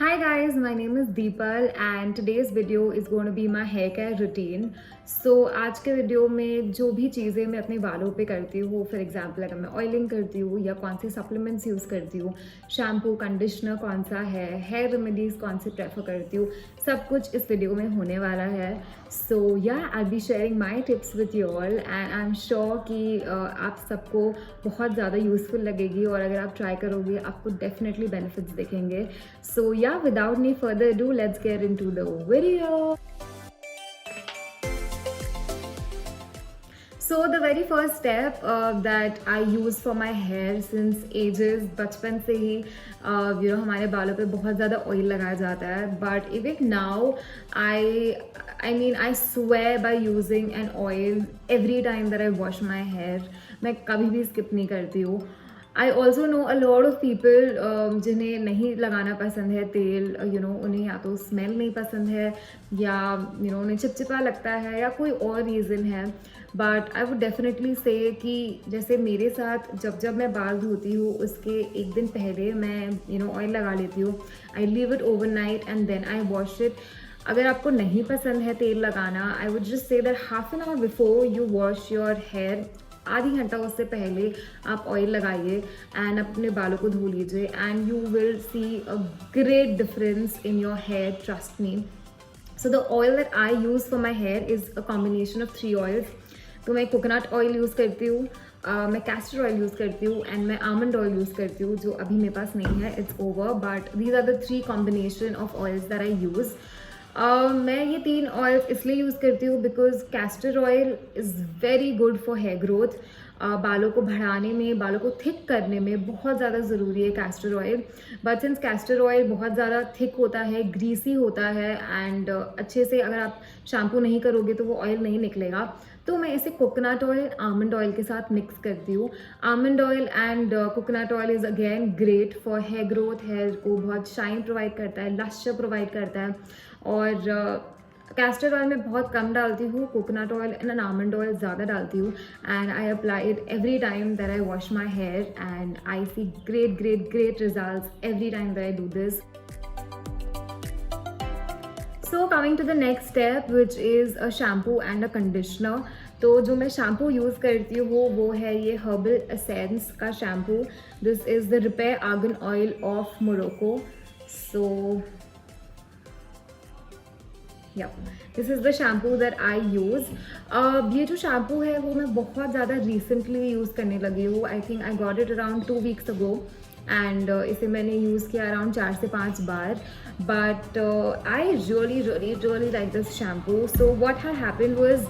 Hi guys, my name is Deepal and today's video is going to be my hair care routine. So आज के video में जो भी चीज़ें मैं अपने बालों पे करती हूँ, फॉर एग्जांपल अगर मैं ऑयलिंग करती हूँ या कौन से सप्लीमेंट्स यूज़ करती हूँ, शैम्पू कंडीशनर कौन सा है, हेयर रेमेडीज़ कौन से प्रेफर करती हूँ, सब कुछ इस वीडियो में होने वाला है. So yeah I be sharing my tips with you all and I am sure कि आप सबको बहुत ज़्यादा यूज़फुल लगेगी और अगर आप ट्राई करोगे आपको डेफिनेटली बेनिफिट्स दिखेंगे. So yeah, without any further ado, let's get into the video. So the very first step that I use for my hair since ages, बचपन से ही हमारे बालों पे बहुत ज़्यादा ऑयल लगाया जाता है. But even now, I swear by using an oil every time that I wash my hair. मैं कभी भी skip नहीं करती हूँ. I also know a lot of people जिन्हें नहीं लगाना पसंद है तेल, उन्हें या तो स्मेल नहीं पसंद है या उन्हें चिपचिपा लगता है या कोई और रीज़न है. बट आई वुड डेफिनेटली से कि जैसे मेरे साथ जब मैं बाल धोती हूँ उसके एक दिन पहले मैं ऑयल लगा लेती हूँ. I leave it overnight and then I wash it. अगर आपको नहीं पसंद है तेल लगाना, I would just say that half an hour before you wash your hair, आधी घंटा उससे पहले आप ऑयल लगाइए एंड अपने बालों को धो लीजिए and you will see a great difference in your hair, trust me. So the oil that I use for my hair is a combination of 3 oils. तो मैं कोकोनट ऑयल यूज़ करती हूँ, मैं कैस्टर ऑयल यूज़ करती हूँ and मैं almond oil use करती हूँ जो अभी मेरे पास नहीं है, it's over. But these are the 3 combination of oils that I use. मैं ये 3 ऑयल इसलिए यूज़ करती हूँ because castor oil is very good for hair growth. बालों को बढ़ाने में, बालों को थिक करने में बहुत ज़्यादा ज़रूरी है castor oil. But since castor oil बहुत ज़्यादा थिक होता है, ग्रीसी होता है एंड अच्छे से अगर आप शैम्पू नहीं करोगे तो वो ऑयल नहीं निकलेगा, तो मैं इसे कोकोनट ऑयल आमंड ऑयल के साथ मिक्स करती हूँ. Almond oil and coconut oil is again great for hair growth. Hair को बहुत शाइन प्रोवाइड करता है, लश्चर प्रोवाइड करता है. और कैस्टर ऑयल मैं बहुत कम डालती हूँ, coconut oil and almond oil ज़्यादा डालती हूँ and I apply it every time that I wash my hair and I see great results every time that I do this. So coming to the next step which is a shampoo and a conditioner. तो जो मैं shampoo use करती हूँ वो है ये herbal essence का shampoo. This is the repair argan oil of Morocco. So this is the shampoo that I use. ये जो शैम्पू है वो मैं बहुत ज़्यादा रिसेंटली यूज़ करने लगी हूँ. I think I got it around 2 weeks ago and इसे मैंने यूज़ किया अराउंड 4 से 5 बार. But I really like this shampoo. So what had happened was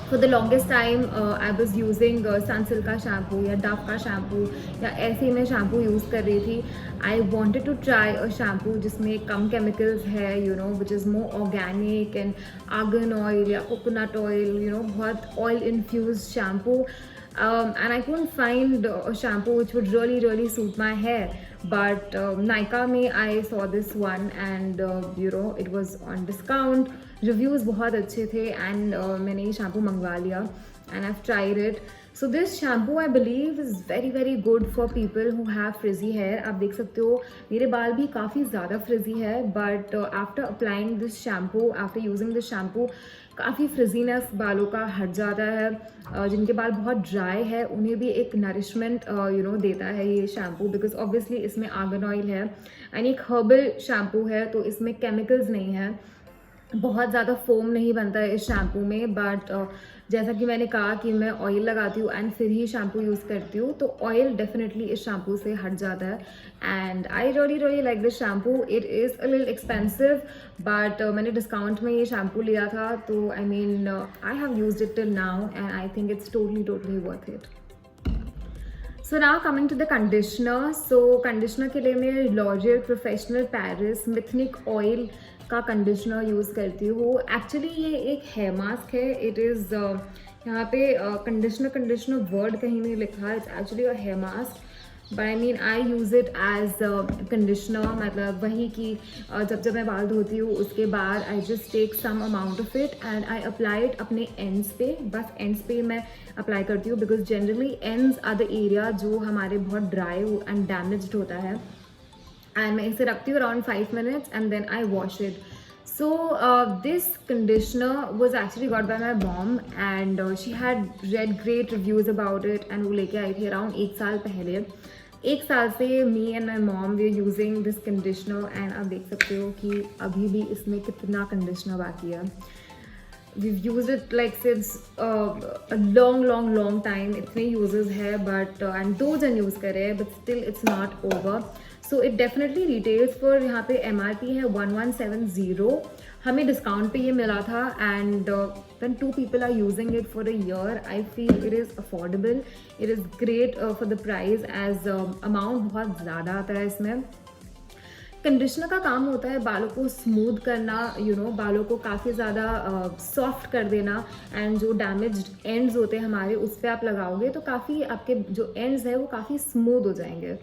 for the longest time I was using Sunsilk का shampoo या Dove का shampoo या ऐसे ही मैं शैम्पू यूज़ कर रही थी. I wanted to try a shampoo जिसमें कम केमिकल्स है, which is more organic and argan oil या कोकोनट ऑयल, बहुत oil infuse shampoo. And I couldn't find a shampoo which would really suit my hair. But Nykaa में I saw this one and it was on discount. Reviews बहुत अच्छे थे and मैंने ये shampoo मंगवा लिया and I've tried it. So this shampoo I believe is very good for people who have frizzy hair. आप देख सकते हो मेरे बाल भी काफ़ी ज़्यादा frizzy है but after applying this shampoo, after using this shampoo, काफ़ी फ्रिजीनेस बालों का हट जाता है. जिनके बाल बहुत ड्राई है उन्हें भी एक नरिशमेंट देता है ये शैम्पू बिकॉज ऑब्वियसली इसमें आर्गन ऑयल है एंड एक हर्बल शैम्पू है तो इसमें केमिकल्स नहीं है, बहुत ज़्यादा फोम नहीं बनता है इस शैम्पू में. बट जैसा कि मैंने कहा कि मैं ऑयल लगाती हूँ एंड फिर ही शैम्पू यूज़ करती हूँ तो ऑयल डेफिनेटली इस शैम्पू से हट जाता है and I really like this shampoo. It is a little expensive but मैंने डिस्काउंट में ये शैम्पू लिया था तो I have used it till now and I think it's totally worth it. So now coming to the conditioner. So conditioner के लिए मैं L'Oreal professional Paris mythic oil का कंडीशनर यूज़ करती हूँ. एक्चुअली ये एक हेयर मास्क है. It is यहाँ पे कंडीशनर वर्ड कहीं नहीं लिखा, it's actually a hair mask. But I use it as conditioner. मतलब वही कि जब मैं बाल धोती हूँ उसके बाद I just take some amount of it and I apply it अपने एंड्स पे. बस एंड्स पे मैं अप्लाई करती हूँ because generally ends are the area जो हमारे बहुत ड्राई एंड डैमेज्ड होता है. एंड मैं इसे रखती हूँ around 5 minutes and then I wash it. So this conditioner was actually got by my mom and she had read great reviews about it and वो लेके आई थी अराउंड 1 साल पहले. 1 साल से me and my mom we are using this conditioner and आप देख सकते हो कि अभी भी इसमें कितना कंडीशनर बाकी है. we've used it like since a long time. इतने uses है but and 2 जन यूज़ कर रहे हैं but still it's not over. So it definitely retails for यहाँ पे MRP है 1170. हमें डिस्काउंट पे ये मिला था and when 2 people are using it for a year, I feel it is affordable. It is great for the price as amount बहुत ज़्यादा आता है इसमें. कंडीशनर का काम होता है बालों को स्मूथ करना, बालों को काफ़ी ज़्यादा सॉफ्ट कर देना एंड जो डैमेज्ड एंड्स होते हैं हमारे उस पर आप लगाओगे तो काफ़ी आपके जो एंड्स है वो काफ़ी स्मूथ हो जाएंगे.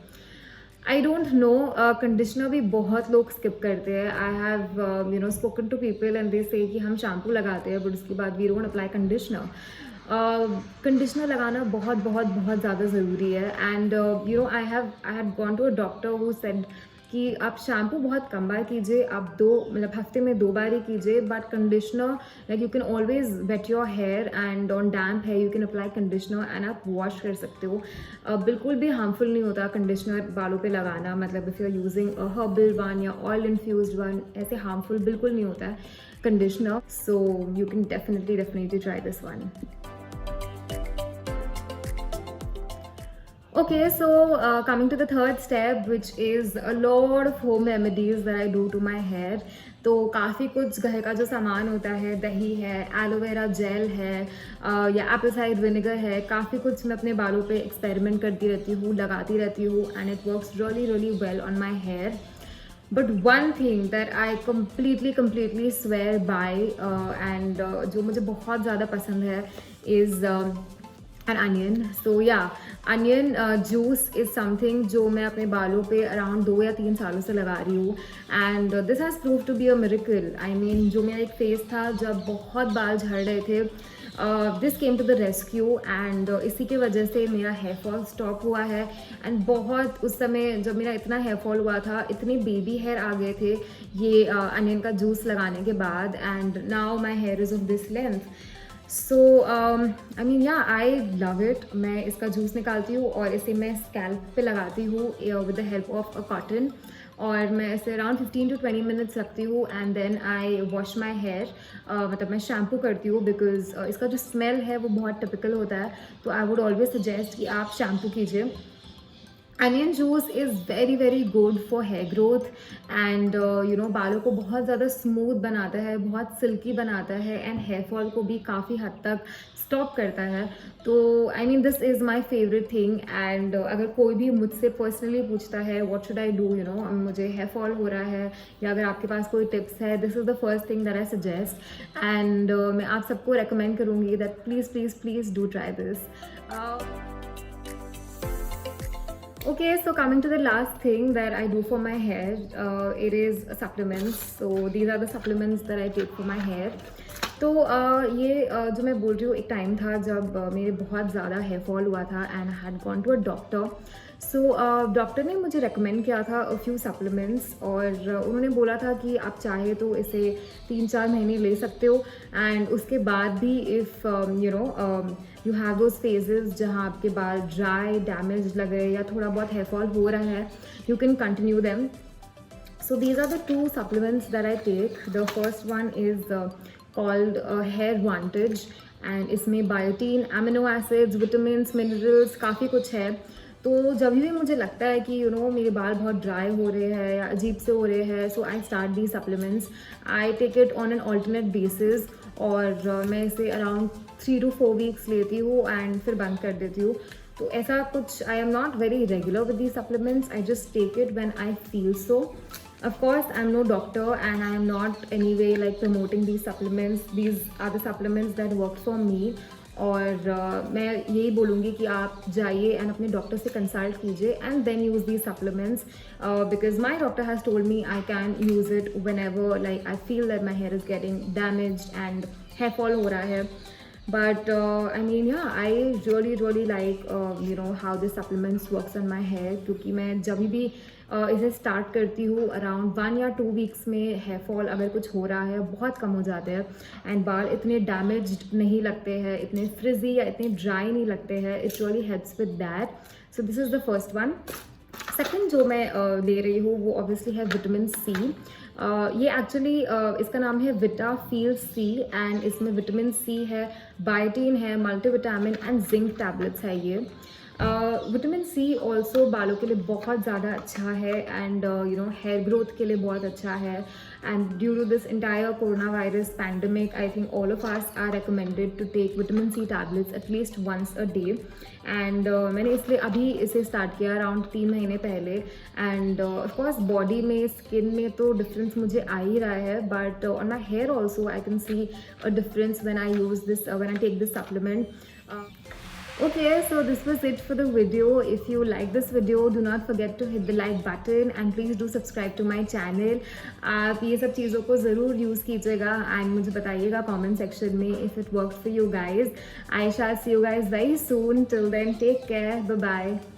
आई डोंट नो, कंडीशनर भी बहुत लोग स्किप करते हैं. I have spoken to people and they say कि हम शैम्पू लगाते हैं बट उसके बाद we don't apply conditioner. Conditioner लगाना बहुत बहुत बहुत ज़्यादा ज़रूरी है and I had gone to a doctor who said कि आप शैम्पू बहुत कम बार कीजिए, आप हफ्ते में 2 बार ही कीजिए, but conditioner like you can always wet your hair and on damp है you can apply conditioner and आप वॉश कर सकते हो. बिल्कुल भी हार्मफुल नहीं होता कंडीशनर बालों पे लगाना, मतलब if you are using a herbal one या ऑयल इन्फ्यूज्ड वन, ऐसे हार्मफुल बिल्कुल नहीं होता है conditioner. So you can definitely try this one. Okay, so coming to the third step, which is a lot of home remedies that I do to my hair. तो काफ़ी कुछ घर का जो सामान होता है, दही है, एलोवेरा जेल है या एप्पल साइडर विनेगर है, काफ़ी कुछ मैं अपने बालों पे एक्सपेरिमेंट करती रहती हूँ, लगाती रहती हूँ and it works really well on my hair. But one thing that I completely swear by and जो मुझे बहुत ज़्यादा पसंद है इज़ एन अनियन. सो या अनियन जूस इज़ समथिंग जो मैं अपने बालों पे अराउंड 2 या 3 सालों से लगा रही हूँ and this has prove to be a miracle. I mean जो मेरा एक फेस था जब बहुत बाल झड़ रहे थे, this came to the rescue and इसी की वजह से मेरा हेयर फॉल स्टॉप हुआ है. एंड बहुत उस समय जब मेरा इतना हेयर फॉल हुआ था, इतने बेबी हेयर आ गए थे ये अनियन का जूस लगाने के बाद and now my hair is of this length. So I mean या आई लव इट. मैं इसका जूस निकालती हूँ और इसे मैं स्कैल्प पे लगाती हूँ with the help of a cotton और मैं इसे अराउंड 15 to 20 minutes रखती हूँ and then I wash my hair. मतलब मैं शैम्पू करती हूँ बिकॉज इसका जो स्मेल है वो बहुत टिपिकल होता है, तो आई वुड ऑलवेज सजेस्ट कि आप शैम्पू कीजिए. Onion juice is very good for hair growth and बालों को बहुत ज़्यादा स्मूथ बनाता है, बहुत सिल्की बनाता है एंड हेयर फॉल को भी काफ़ी हद तक स्टॉप करता है. तो I mean this is my favourite thing and अगर कोई भी मुझसे पर्सनली पूछता है व्हाट शुड आई डू, मुझे हेयर फॉल हो रहा है या अगर आपके पास कोई टिप्स है, this is the first thing that I suggest and मैं आप सबको रेकमेंड करूँगी that please do try this. Okay, so coming to the last thing that I do for my hair, it is supplements. So these are the supplements that I take for my hair. तो ये जो मैं बोल रही हूँ, एक time था जब मेरे बहुत ज़्यादा हेयर फॉल हुआ था and I had gone to a doctor. So doctor ने मुझे रेकमेंड किया था अ फ्यू सप्लीमेंट्स और उन्होंने बोला था कि आप चाहे तो इसे 3-4 महीने ले सकते हो एंड उसके बाद भी if you have those phases जहाँ आपके बाल ड्राई डैमेज लगे या थोड़ा बहुत हेयर फॉल हो रहा है, you can continue them. So these are the 2 supplements that I take. The first one is called Hair Vantage and इसमें biotin, amino acids, vitamins, minerals काफ़ी कुछ है. तो जब भी मुझे लगता है कि मेरे बाल बहुत ड्राई हो रहे हैं या अजीब से हो रहे हैं, सो आई स्टार्ट दी supplements. I take it on an alternate basis और मैं इसे अराउंड 3 to 4 weeks लेती हूँ एंड फिर बंद कर देती हूँ. तो ऐसा कुछ, I am not very regular with the supplements. I just take it when I feel so. Of course, I'm no doctor and I am not anyway like promoting these supplements. These are the supplements that work for me. और मैं यही बोलूँगी कि आप जाइए and अपने doctor से consult कीजिए and then use these supplements because my doctor has told me I can use it whenever like I feel that my hair is getting damaged and hair fall हो रहा है. But I mean yeah, I really like how this supplements works on my hair क्योंकि मैं जब भी इसे start करती हूँ अराउंड 1 या 2 वीक्स में हेयर फॉल अगर कुछ हो रहा है बहुत कम हो जाते हैं एंड बाल इतने डैमेज्ड नहीं लगते हैं, इतने फ्रिजी या इतने ड्राई नहीं लगते हैं. It really helps with that. So this is the first one. Second जो मैं ले रही हूँ वो ऑब्वियसली है विटामिन सी. ये एक्चुअली इसका नाम है विटा फील सी एंड इसमें विटामिन सी है, बायोटीन है, मल्टीविटामिन एंड जिंक टैबलेट्स है ये. विटामिन सी ऑल्सो बालों के लिए बहुत ज़्यादा अच्छा है एंड हेयर ग्रोथ के लिए बहुत अच्छा है. And due to this entire corona virus pandemic I think all of us are recommended to take vitamin C tablets at least once a day. And मैंने इसलिए अभी इसे स्टार्ट किया अराउंड 3 महीने पहले. एंड ऑफकोर्स बॉडी में, स्किन में तो डिफरेंस मुझे आ ही रहा है, but on my hair also I can see a difference when I use this, when I take this supplement. Okay, so this was it for the video. If you like this video, do not forget to hit the like button and please do subscribe to my channel. आप ये सब चीज़ों को ज़रूर use कीजिएगा and मुझे बताइएगा comment section में if it worked for you guys. I shall see you guys very soon. Till then, take care. Bye bye.